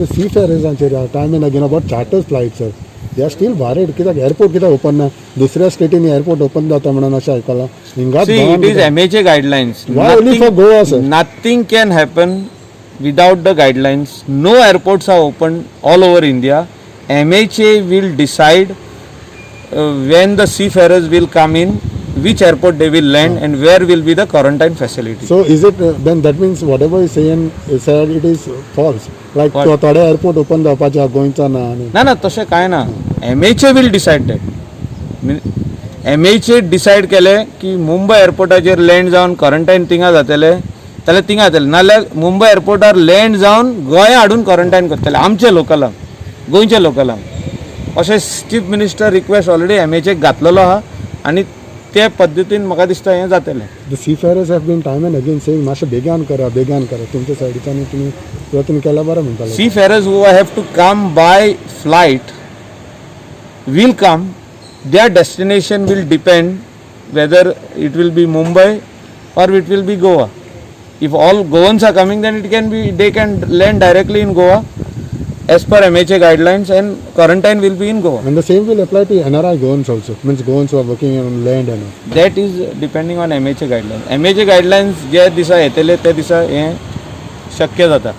सीफेअर्सांचेर time and again about charters flight sir they are still Bharat कित्याक airport कित्याक open ना दुसऱ्या स्टेटीनी एअरपोर्ट ओपन जाता म्हणून अशें आयकलां हिंगाच See, it is MHA guidelines. Why only for Goa, sir? Nothing can happen without the guidelines. No airports are open all over India. MHA will decide when the seafarers will come in, which airport they will land, and where will be the quarantine facility. So is it then that means whatever is said it is false like What? थोडे airport open जावपाचे गोंयचा ना आनी ना तशें कांय ना. MHA will decide that. MHA decide केलें की मुंबय एअरपोर्टाचेर लँड जावन क्वॉरंटायन थिंगा जातले जाल्यार थिंगा जातले नाल्यार मुंबय एअरपोर्टार लँड जावन गोंया हाडून क्वॉरंटायन करतले आमचे लोकलांक गोंयचे लोकलांक अशें chief minister request already MHA घातलेलो आहा आनी ते पद्दतीन म्हाका दिसता हें जातलें. The seafarers have been time and again saying मातशें बेगान करा तुमच्या सायडीच्यान तुमी प्रयत्न केला बरं म्हणटाले. Seafarers who have to come by flight will come. Their destination will depend whether it will be Mumbai or it will be Goa. If all Goans are coming, then they can land directly in Goa as per MHA guidelines, and quarantine will be in Goa. And the same will apply to NRI Goans also, means Goans who are working on land and all. That is depending on MHA guidelines. MHA guidelines जे दिसा येतले ते दिसा हें शक्य जाता.